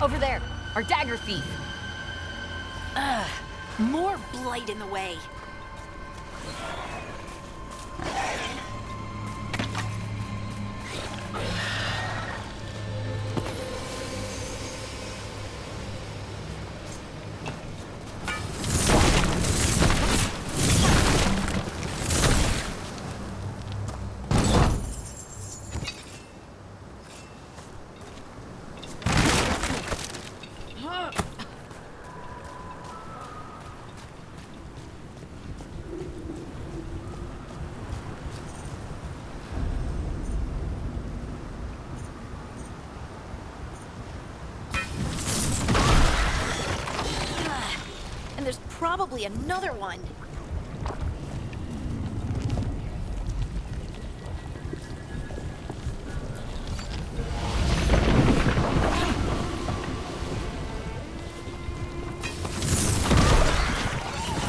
Over there, our dagger thief. Ugh, more blight in the way. There's probably another one.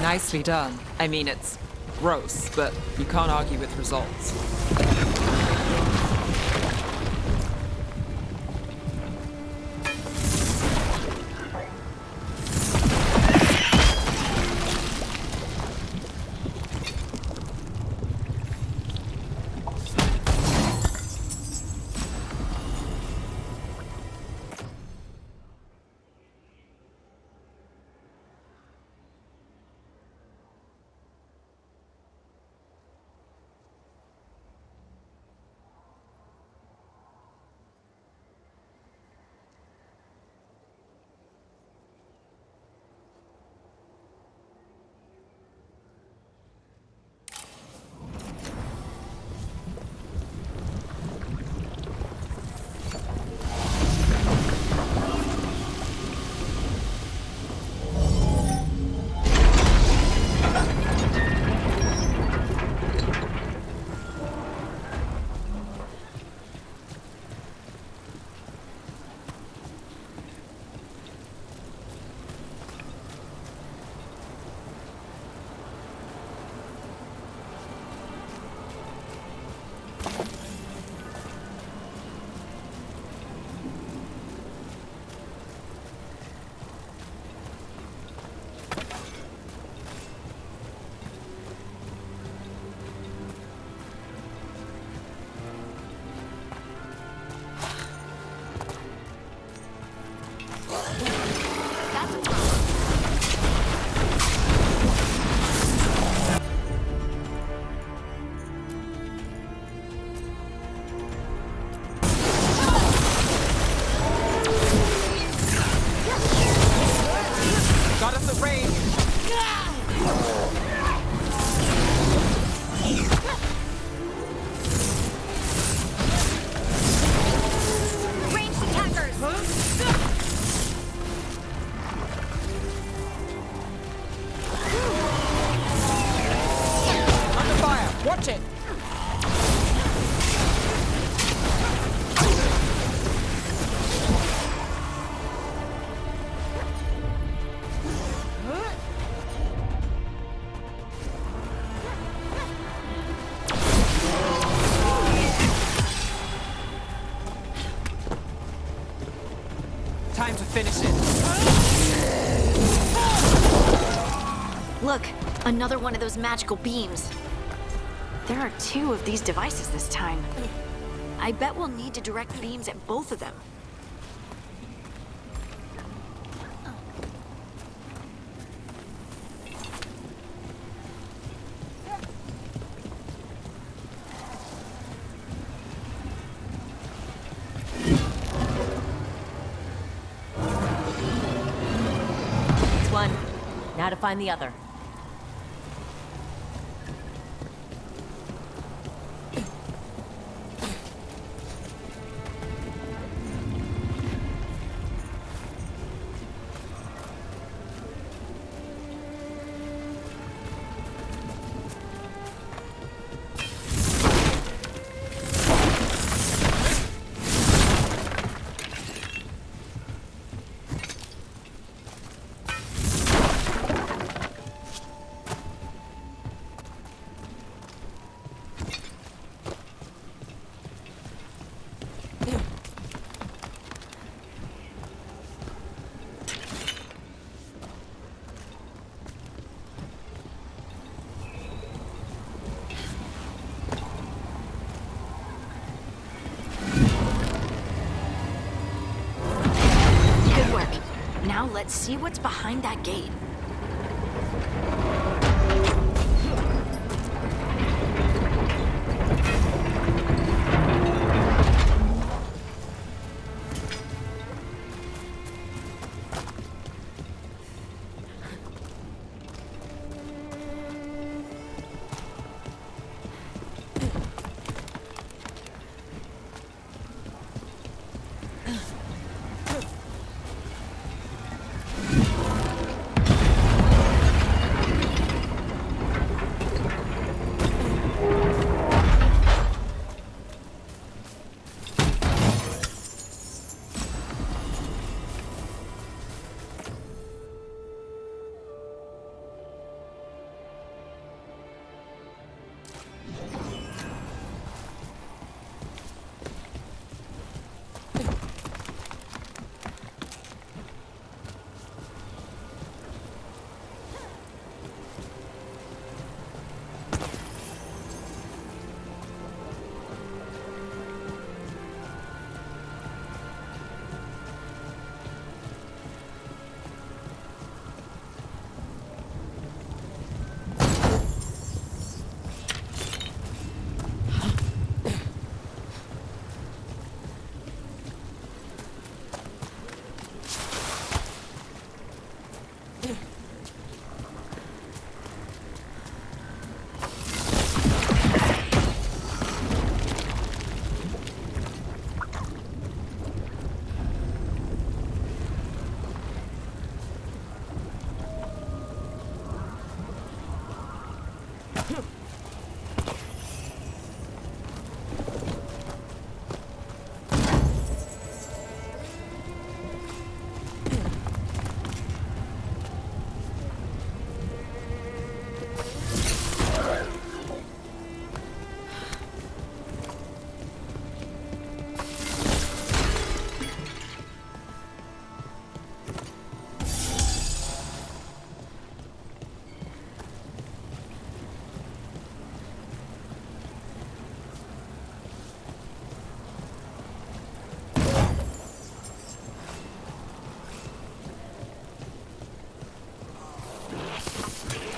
Nicely done. I mean, it's gross, but you can't argue with results. Time to finish it. Look, another one of those magical beams. There are 2 of these devices this time. I bet we'll need to direct beams at both of them. One. Now to find the other. Now let's see what's behind that gate.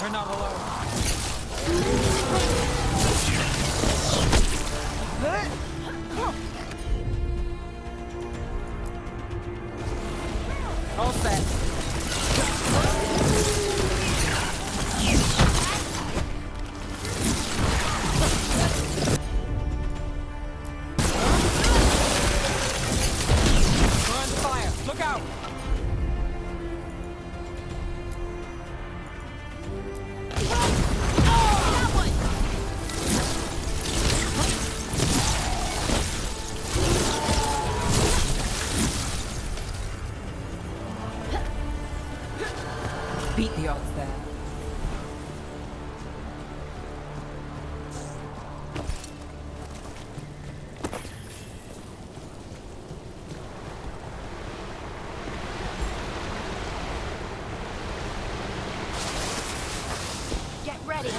We're not alone. All set. We're on fire. Look out! Beat the odds there. Get ready.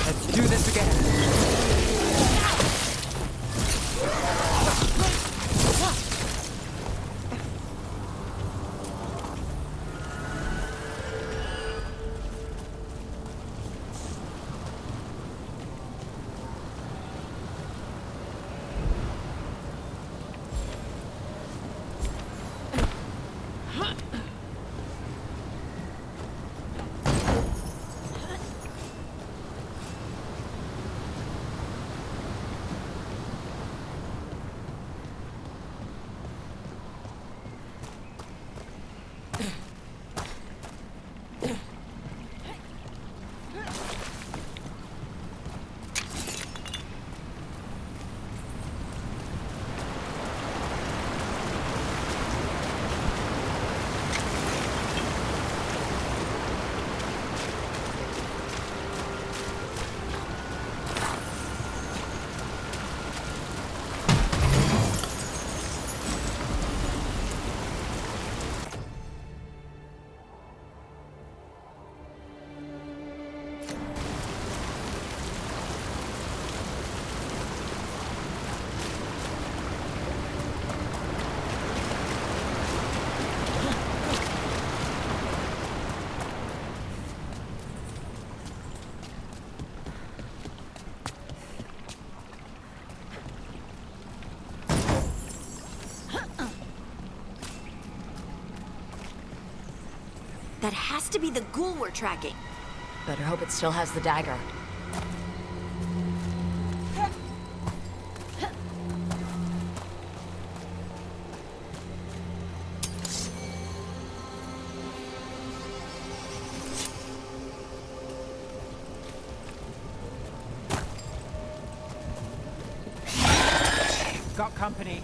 Let's do this again. That has to be the ghoul we're tracking. Better hope it still has the dagger. Got company.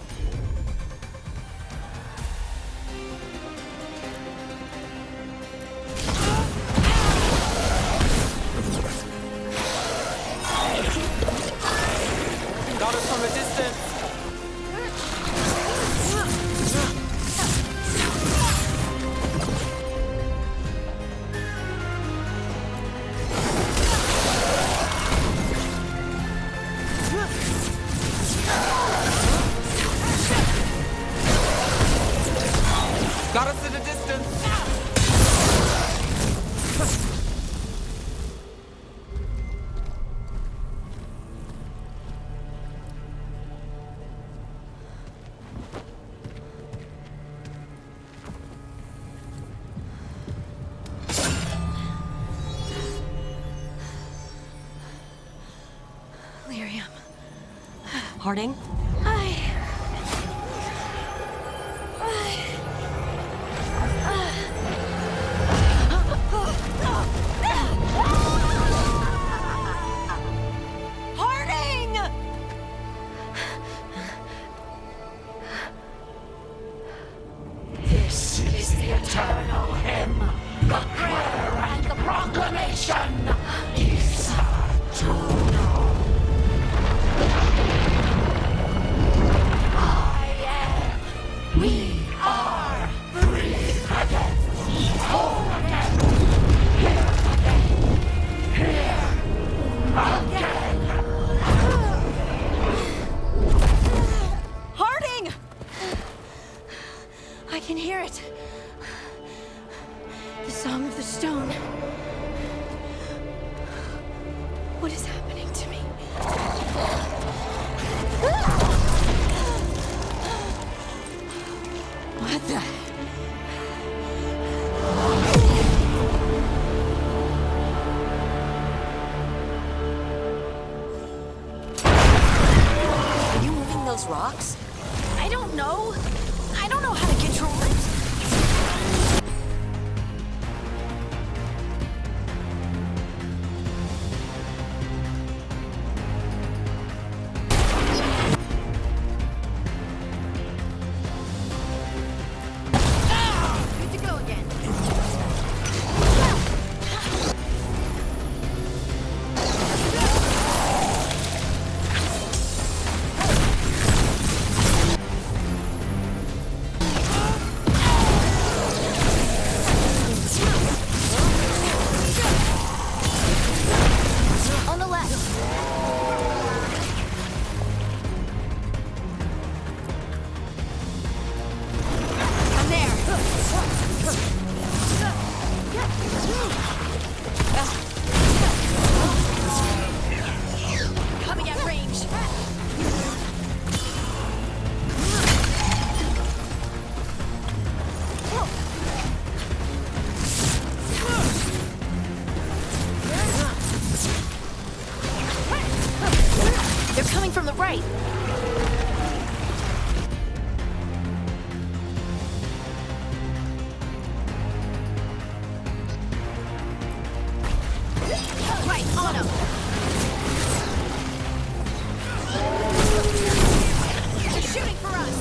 Got us from a distance. Got us at a distance. Lyrium. Harding? Harding! This is the eternal hymn, the prayer and the proclamation. Isa Juno. I am. We are. Breathe again. Whole again. Here again. Here again. Harding! I can hear it. The song of the stone. What is happening to me? What the? Are you moving those rocks? I don't know. I don't know how to control it. Good to go again. On the left. I'm there. Coming at range. They're coming from the right. Right, on them. They're shooting for us.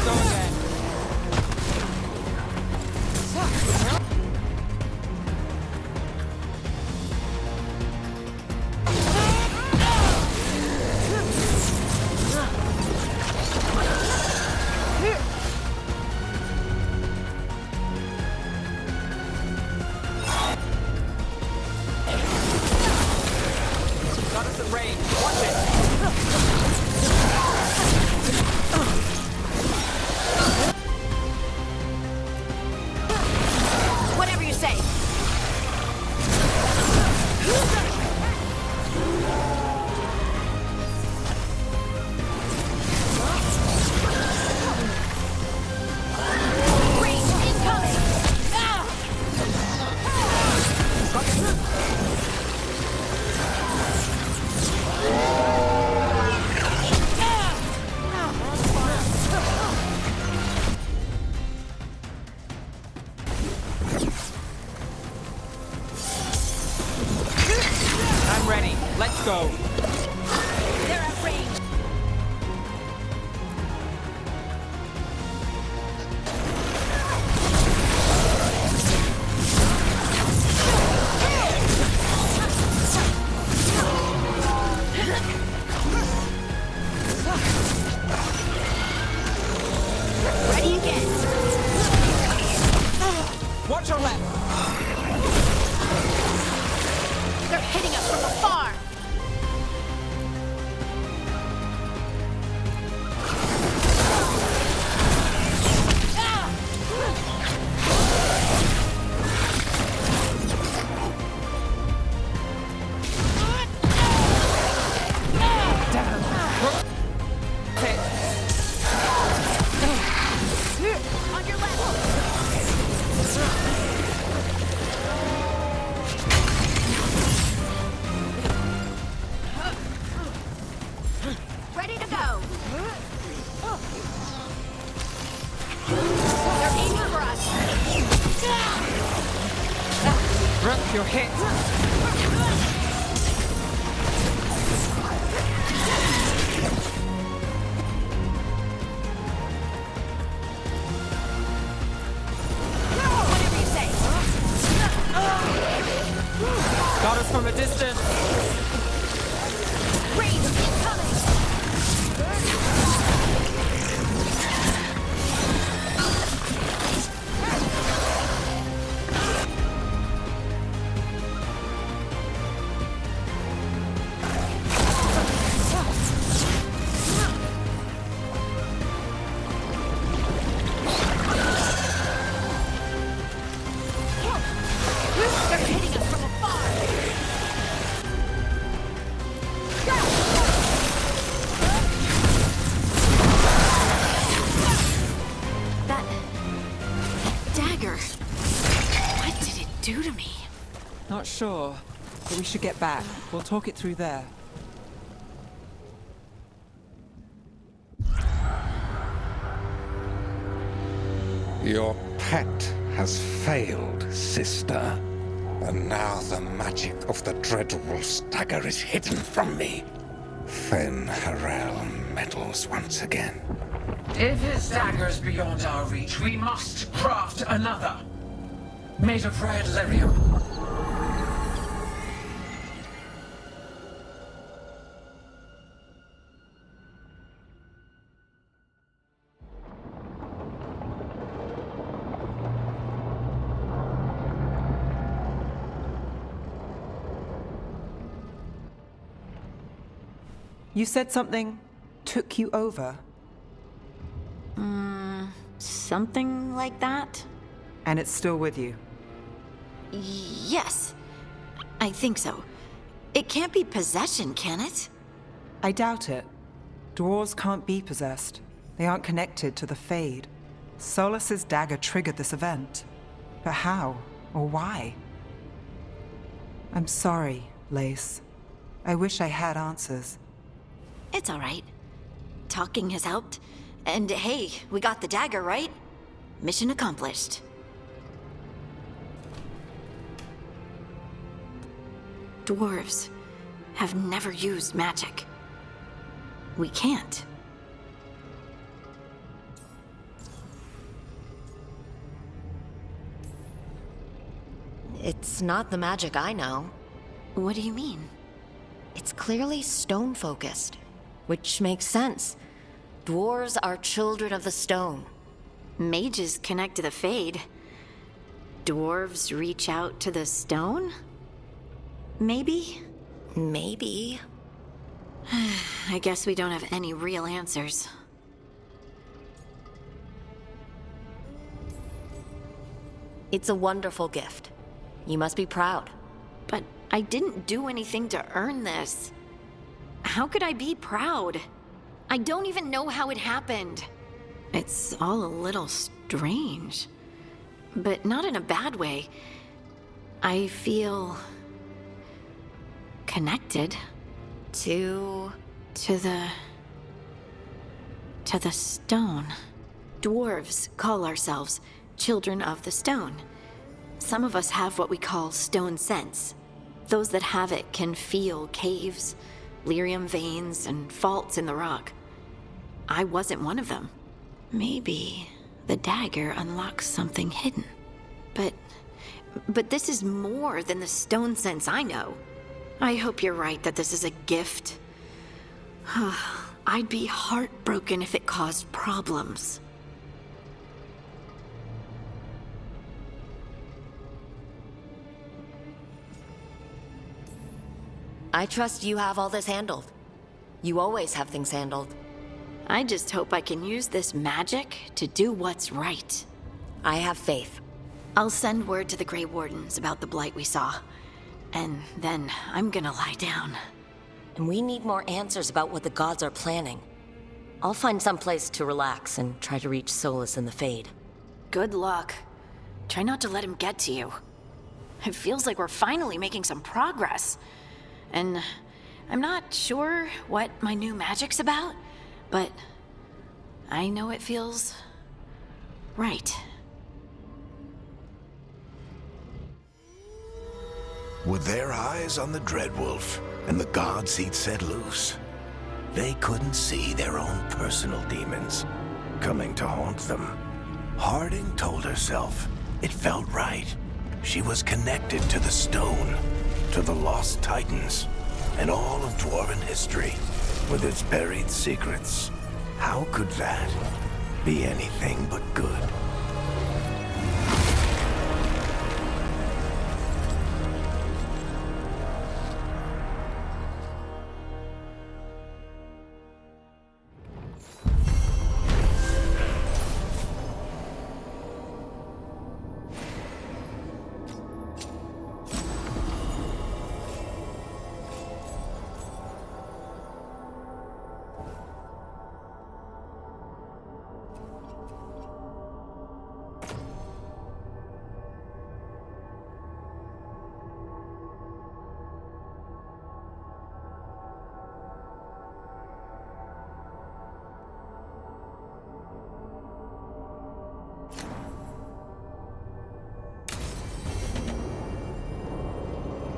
Go again. Let's go. They're at range. Ready again. Watch your left. They're hitting us from afar. Hit. On your left. Ready to go. They're aiming for us. Rook, you're hit. Whatever you say. Got us from a distance. Range incoming. They're hitting us from afar. That dagger. What did it do to me? Not sure, but we should get back. We'll talk it through there. Your pet has failed, sister. And now the magic of the Dreadwolf's dagger is hidden from me. Fen Harel meddles once again. If his dagger's beyond our reach, we must craft another. Made of red lyrium. You said something took you over, Something like that? and it's still with you. Yes. I think so. It can't be possession, can it? I doubt it. Dwarves can't be possessed. They aren't connected to the Fade. Solus's dagger triggered this event. But how? Or why? I'm sorry, Lace. I wish I had answers. It's all right. Talking has helped. And hey, we got the dagger, right? Mission accomplished. Dwarves have never used magic. We can't. It's not the magic I know. What do you mean? It's clearly stone-focused, which makes sense. Dwarves are children of the stone. Mages connect to the Fade. Dwarves reach out to the stone? Maybe? Maybe. I guess we don't have any real answers. It's a wonderful gift. You must be proud. But I didn't do anything to earn this. How could I be proud? I don't even know how it happened. It's all a little strange. But not in a bad way. I feel connected To... to the stone. Dwarves call ourselves children of the stone. Some of us have what we call stone sense. Those that have it can feel caves, lyrium veins, and faults in the rock. I wasn't one of them. Maybe the dagger unlocks something hidden. But this is more than the stone sense I know. I hope you're right that this is a gift. I'd be heartbroken if it caused problems. I trust you have all this handled. You always have things handled. I just hope I can use this magic to do what's right. I have faith. I'll send word to the Grey Wardens about the blight we saw. And then I'm gonna lie down. And we need more answers about what the gods are planning. I'll find some place to relax and try to reach solace in the Fade. Good luck. Try not to let him get to you. It feels like we're finally making some progress. And I'm not sure what my new magic's about, but I know it feels right. With their eyes on the Dreadwolf and the gods he'd set loose, they couldn't see their own personal demons coming to haunt them. Harding told herself it felt right. She was connected to the stone, to the lost titans, and all of Dwarven history, with its buried secrets. How could that be anything but good?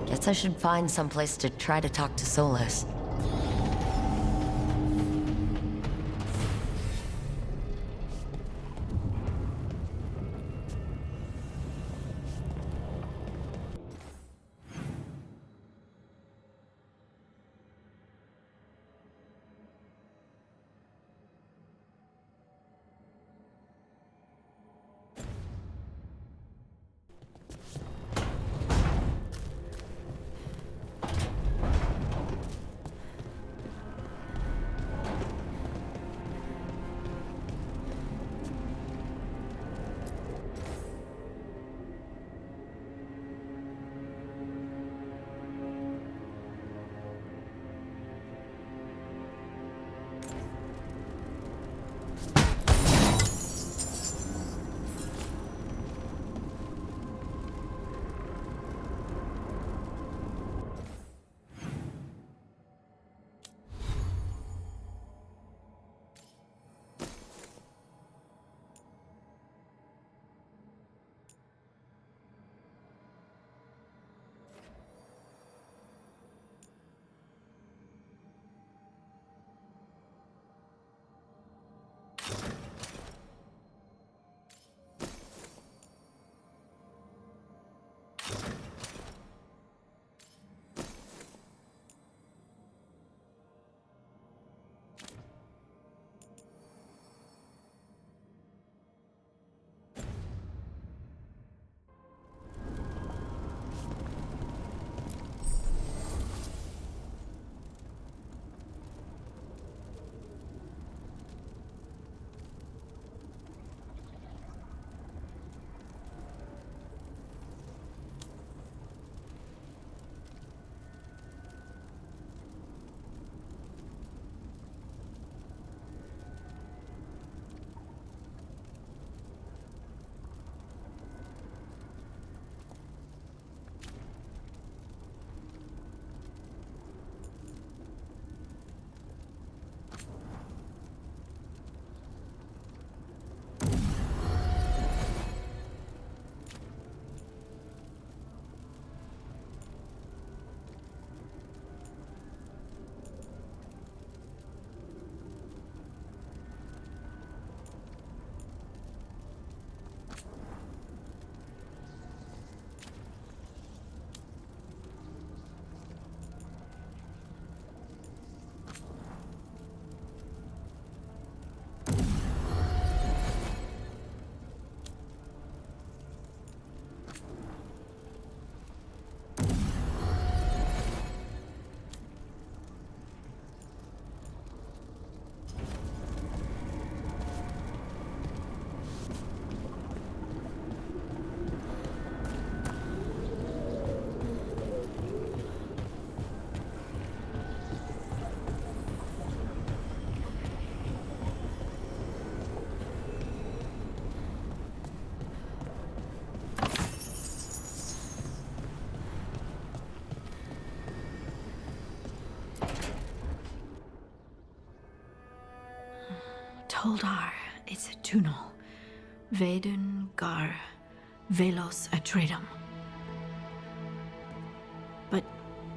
Guess I should find some place to try to talk to Solus. Veilguard, it's a tunnel. Veilguard, velos atredum. But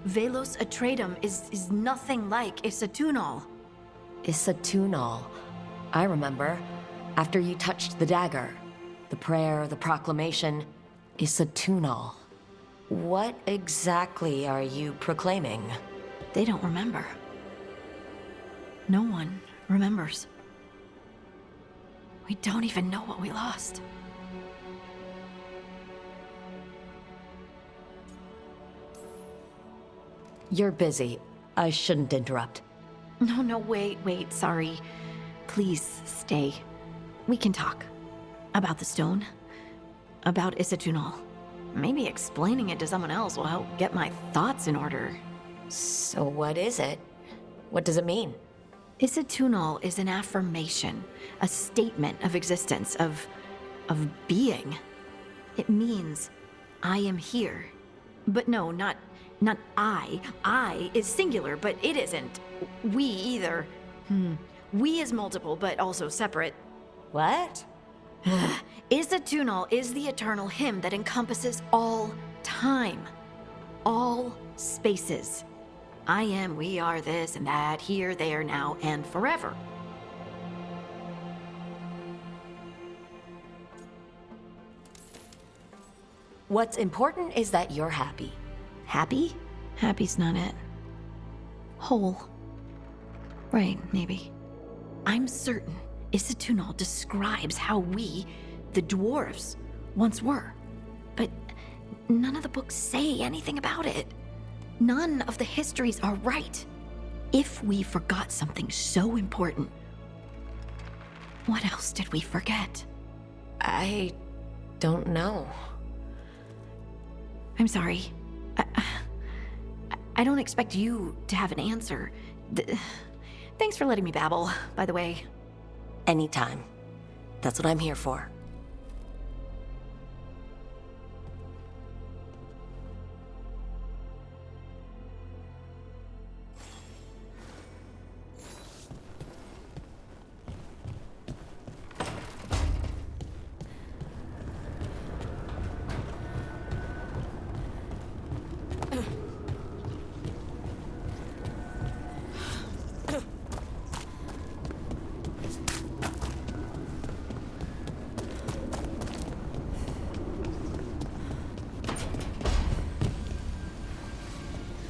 velos atredum is nothing like Isatunal. Isatunal. I remember. After you touched the dagger. The prayer, the proclamation. Isatunal. What exactly are you proclaiming? They don't remember. No one remembers. We don't even know what we lost. You're busy. I shouldn't interrupt. No, wait, sorry. Please stay. We can talk. About the stone. About Isatunal. Maybe explaining it to someone else will help get my thoughts in order. So what is it? What does it mean? Isatunal is an affirmation, a statement of existence, of being. It means, I am here. But no, not I. I is singular, but it isn't. We either. We is multiple, but also separate. What? Isatunal is the eternal hymn that encompasses all time. All spaces. I am, we are, this and that, here, there, now, and forever. What's important is that you're happy. Happy? Happy's not it. Whole. Right, maybe. I'm certain Isatunal describes how we, the dwarves, once were. But none of the books say anything about it. None of the histories are right. If we forgot something so important, what else did we forget? I don't know. I'm sorry. I don't expect you to have an answer. Thanks for letting me babble, by the way. Anytime. That's what I'm here for.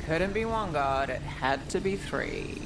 Couldn't be one god, it had to be three.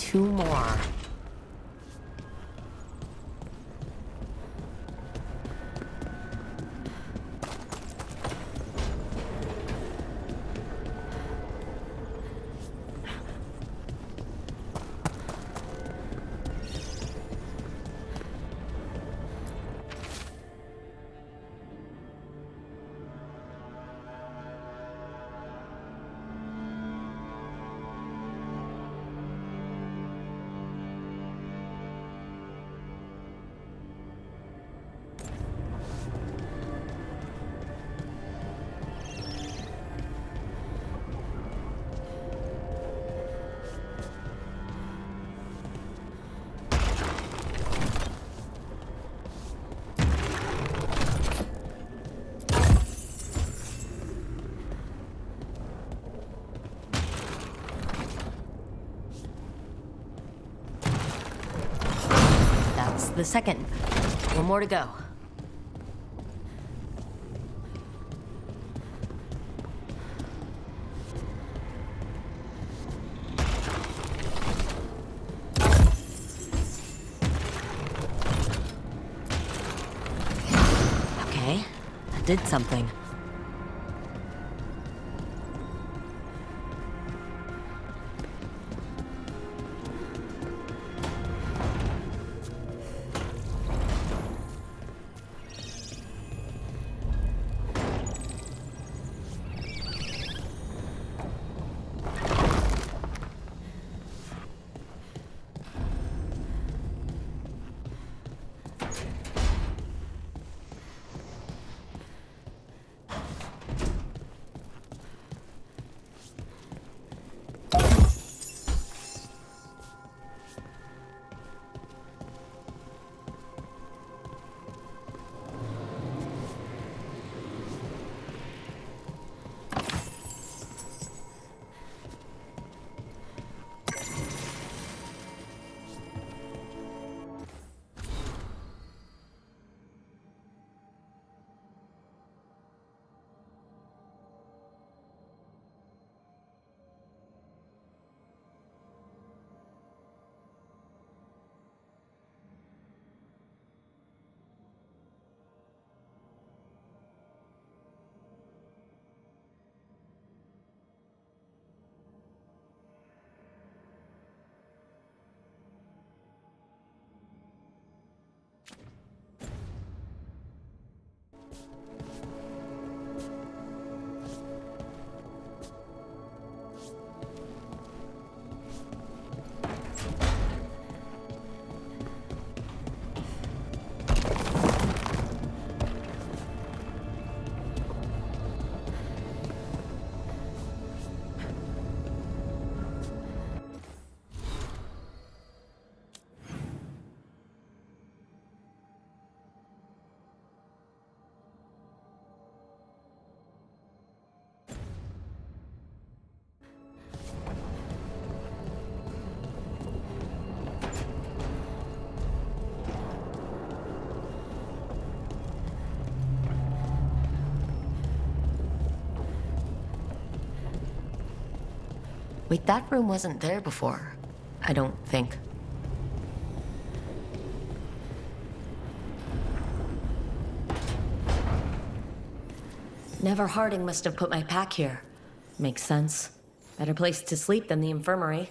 2 more. That's the second. 1 more to go. Okay, that did something. Wait, that room wasn't there before. I don't think. Never Harding must have put my pack here. Makes sense. Better place to sleep than the infirmary.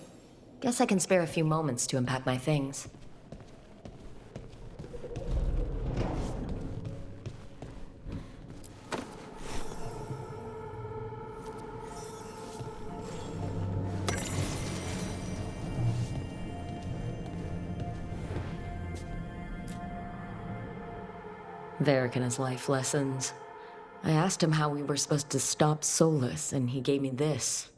Guess I can spare a few moments to unpack my things. Varric and his life lessons. I asked him how we were supposed to stop Solus, and he gave me this.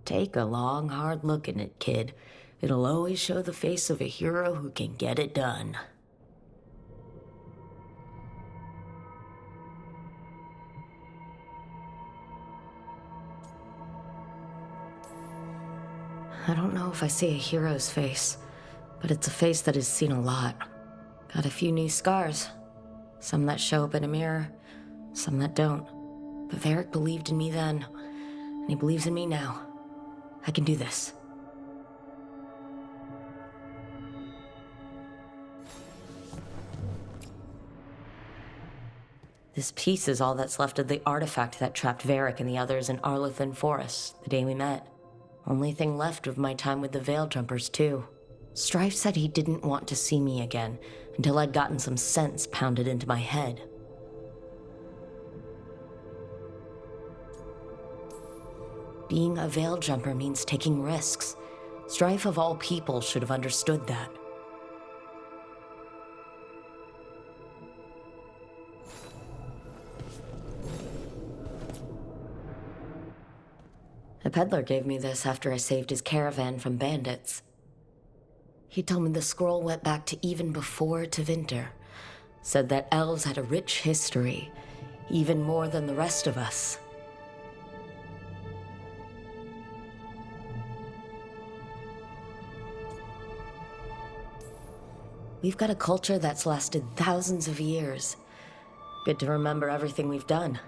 Take a long, hard look at it, kid. It'll always show the face of a hero who can get it done. I don't know if I see a hero's face, but it's a face that has seen a lot. Got a few new scars. Some that show up in a mirror, some that don't. But Varric believed in me then, and he believes in me now. I can do this. This piece is all that's left of the artifact that trapped Varric and the others in Arlethan Forest the day we met. Only thing left of my time with the Veil Jumpers, too. Strife said he didn't want to see me again until I'd gotten some sense pounded into my head. Being a Veil Jumper means taking risks. Strife of all people should have understood that. A peddler gave me this after I saved his caravan from bandits. He told me the scroll went back to even before Tevinter. Said that elves had a rich history, even more than the rest of us. We've got a culture that's lasted thousands of years. Good to remember everything we've done.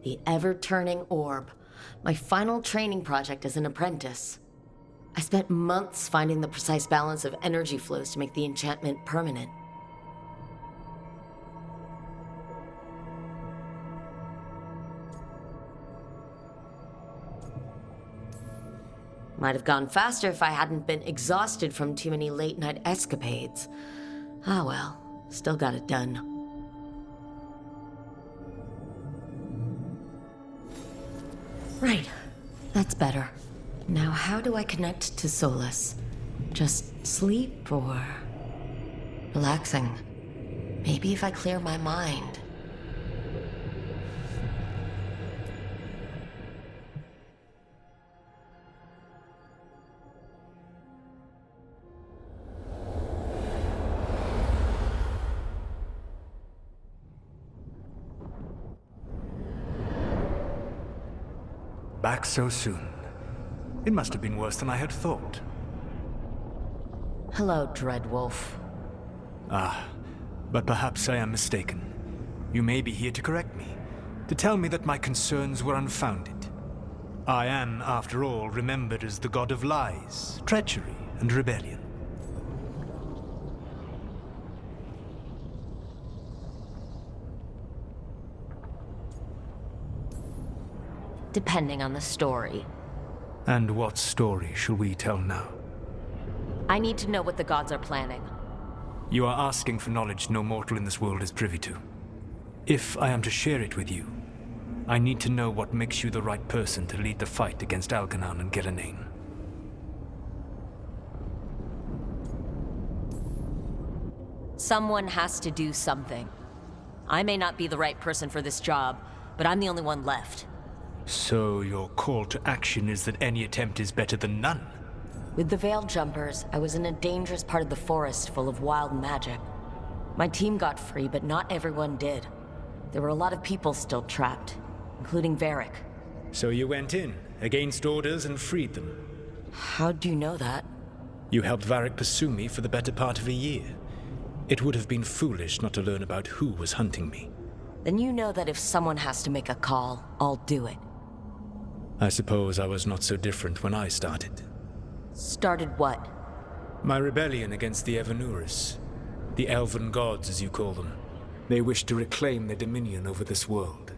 The ever-turning orb. My final training project as an apprentice. I spent months finding the precise balance of energy flows to make the enchantment permanent. Might have gone faster if I hadn't been exhausted from too many late-night escapades. Ah well, still got it done. Right, that's better. Now how do I connect to Solus? Just sleep or relaxing? Maybe if I clear my mind. Back so soon. It must have been worse than I had thought. Hello, Dreadwolf. Ah, but perhaps I am mistaken. You may be here to correct me, to tell me that my concerns were unfounded. I am, after all, remembered as the god of lies, treachery, and rebellion. Depending on the story. And what story shall we tell now? I need to know what the gods are planning. You are asking for knowledge no mortal in this world is privy to. If I am to share it with you, I need to know what makes you the right person to lead the fight against Algernon and Gillenane. Someone has to do something. I may not be the right person for this job, but I'm the only one left. So your call to action is that any attempt is better than none? With the Veil Jumpers, I was in a dangerous part of the forest full of wild magic. My team got free, but not everyone did. There were a lot of people still trapped, including Varric. So you went in, against orders, and freed them? How'd you know that? You helped Varric pursue me for the better part of a year. It would have been foolish not to learn about who was hunting me. Then you know that if someone has to make a call, I'll do it. I suppose I was not so different when I started. Started what? My rebellion against the Evanuris. The elven gods, as you call them. They wish to reclaim their dominion over this world.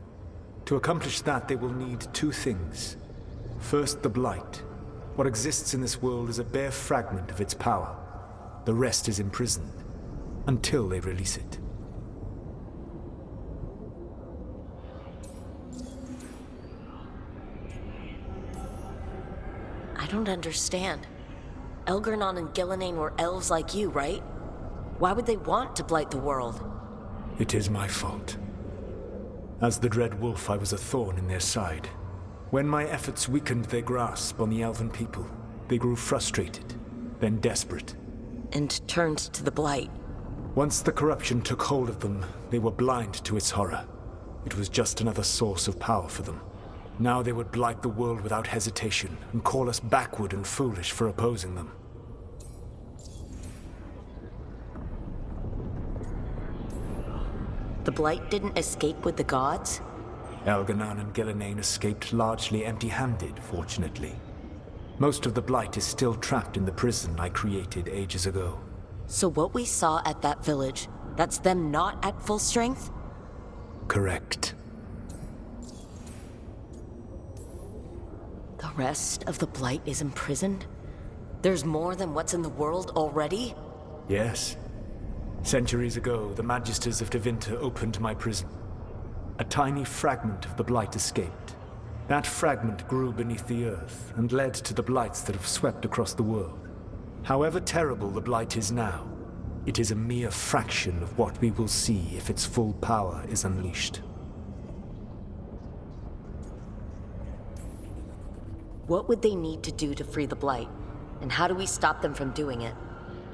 To accomplish that, they will need two things. First, the Blight. What exists in this world is a bare fragment of its power. The rest is imprisoned, until they release it. I don't understand. Algernon and Gillenane were elves like you, right? Why would they want to blight the world? It is my fault. As the Dread Wolf, I was a thorn in their side. When my efforts weakened their grasp on the elven people, they grew frustrated, then desperate. And turned to the blight. Once the corruption took hold of them, they were blind to its horror. It was just another source of power for them. Now they would blight the world without hesitation and call us backward and foolish for opposing them. The Blight didn't escape with the gods? Elganon and Gillenane escaped largely empty-handed, fortunately. Most of the Blight is still trapped in the prison I created ages ago. So what we saw at that village, that's them not at full strength? Correct. The rest of the Blight is imprisoned? There's more than what's in the world already? Yes. Centuries ago, the Magisters of Tevinter opened my prison. A tiny fragment of the Blight escaped. That fragment grew beneath the earth and led to the Blights that have swept across the world. However terrible the Blight is now, it is a mere fraction of what we will see if its full power is unleashed. What would they need to do to free the Blight? And how do we stop them from doing it?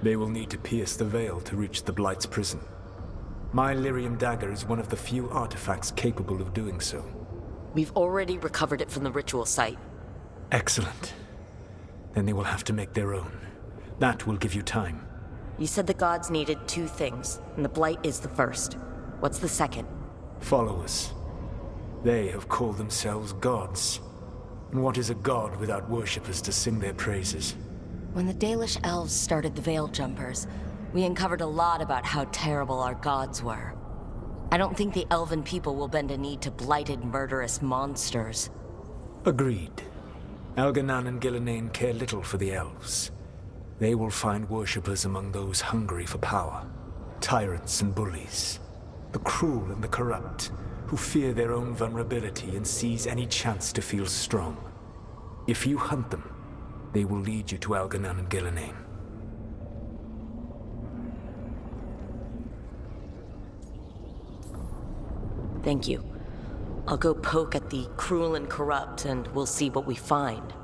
They will need to pierce the veil to reach the Blight's prison. My Lyrium dagger is one of the few artifacts capable of doing so. We've already recovered it from the ritual site. Excellent. Then they will have to make their own. That will give you time. You said the gods needed 2 things, and the Blight is the first. What's the second? Followers. They have called themselves gods. And what is a god without worshippers to sing their praises? When the Dalish elves started the Veil Jumpers, we uncovered a lot about how terrible our gods were. I don't think the elven people will bend a knee to blighted, murderous monsters. Agreed. Elganon and Gillenane care little for the elves. They will find worshippers among those hungry for power. Tyrants and bullies. The cruel and the corrupt, who fear their own vulnerability and seize any chance to feel strong. If you hunt them, they will lead you to Elganon and Gillenane. Thank you. I'll go poke at the cruel and corrupt, and we'll see what we find.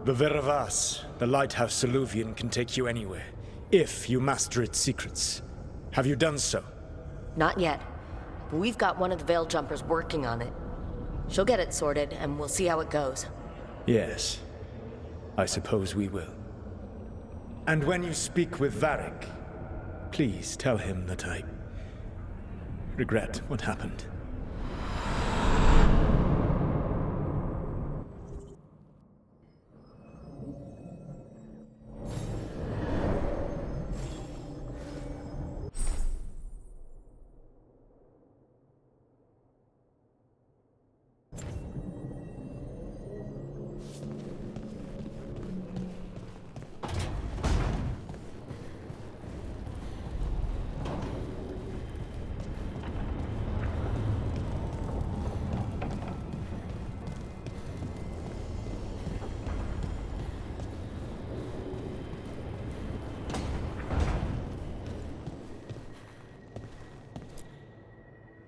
The Veravas, the lighthouse Soluvian, can take you anywhere, if you master its secrets. Have you done so? Not yet, but we've got one of the Veil Jumpers working on it. She'll get it sorted, and we'll see how it goes. Yes, I suppose we will. And when you speak with Varric, please tell him that I regret what happened.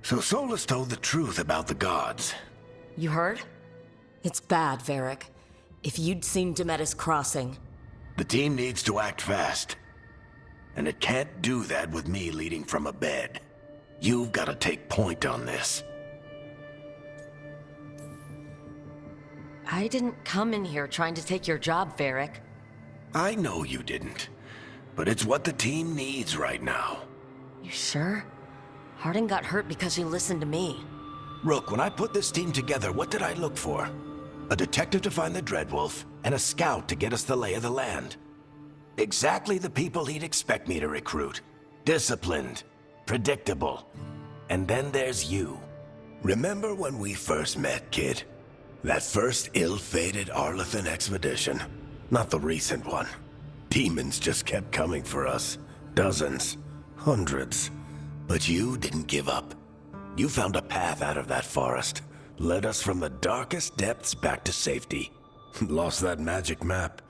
So Solus told the truth about the gods. You heard? It's bad, Varric. If you'd seen Demetis crossing... The team needs to act fast. And it can't do that with me leading from a bed. You've got to take point on this. I didn't come in here trying to take your job, Varric. I know you didn't. But it's what the team needs right now. You sure? Harding got hurt because she listened to me. Rook, when I put this team together, what did I look for? A detective to find the Dreadwolf, and a scout to get us the lay of the land. Exactly the people he'd expect me to recruit. Disciplined, predictable. And then there's you. Remember when we first met, kid? That first ill-fated Arlathan expedition. Not the recent one. Demons just kept coming for us. Dozens. Hundreds. But you didn't give up. You found a path out of that forest. Led us from the darkest depths back to safety. Lost that magic map.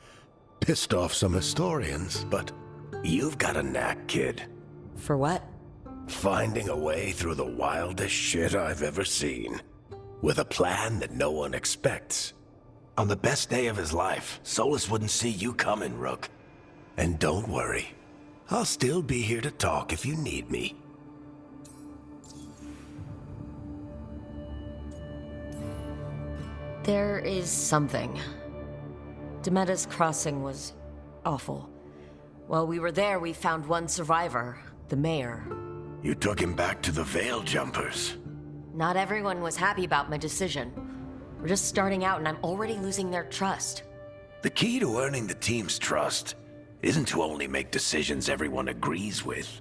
Pissed off some historians, but you've got a knack, kid. For what? Finding a way through the wildest shit I've ever seen. With a plan that no one expects. On the best day of his life, Solus wouldn't see you coming, Rook. And don't worry. I'll still be here to talk if you need me. There is something. Demetis Crossing was awful. While we were there, we found one survivor, the mayor. You took him back to the Veil Jumpers. Not everyone was happy about my decision. We're just starting out and I'm already losing their trust. The key to earning the team's trust isn't to only make decisions everyone agrees with.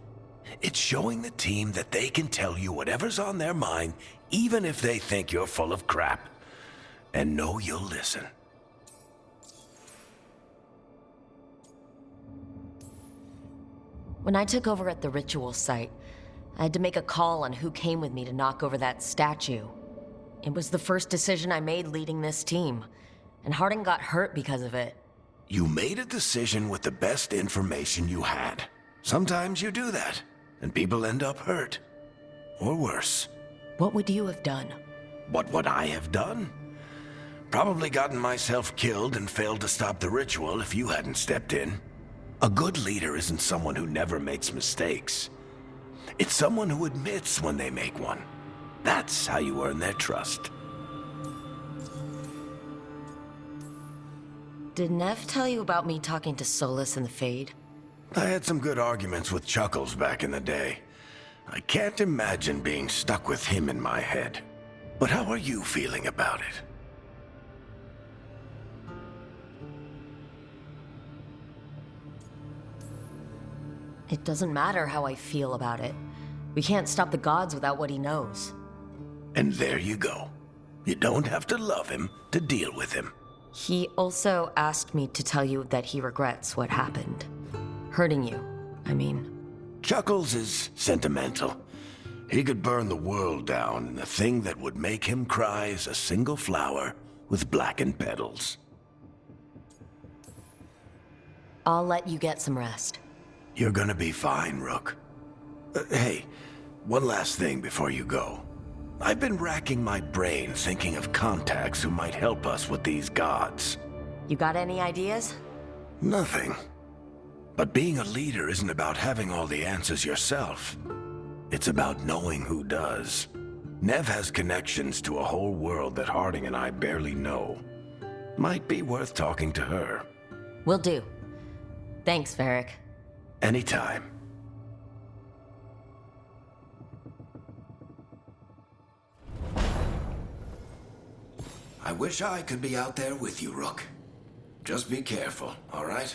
It's showing the team that they can tell you whatever's on their mind, even if they think you're full of crap. And know you'll listen. When I took over at the ritual site, I had to make a call on who came with me to knock over that statue. It was the first decision I made leading this team, and Harding got hurt because of it. You made a decision with the best information you had. Sometimes you do that, and people end up hurt. Or worse. What would you have done? What would I have done? Probably gotten myself killed and failed to stop the ritual if you hadn't stepped in. A good leader isn't someone who never makes mistakes. It's someone who admits when they make one. That's how you earn their trust. Did Neve tell you about me talking to Solus in the Fade? I had some good arguments with Chuckles back in the day. I can't imagine being stuck with him in my head. But how are you feeling about it? It doesn't matter how I feel about it. We can't stop the gods without what he knows. And there you go. You don't have to love him to deal with him. He also asked me to tell you that he regrets what happened. Hurting you, I mean. Chuckles is sentimental. He could burn the world down, and the thing that would make him cry is a single flower with blackened petals. I'll let you get some rest. You're gonna be fine, Rook. Hey, one last thing before you go. I've been racking my brain thinking of contacts who might help us with these gods. You got any ideas? Nothing. But being a leader isn't about having all the answers yourself. It's about knowing who does. Neve has connections to a whole world that Harding and I barely know. Might be worth talking to her. Will do. Thanks, Varric. Anytime. I wish I could be out there with you, Rook. Just be careful, all right?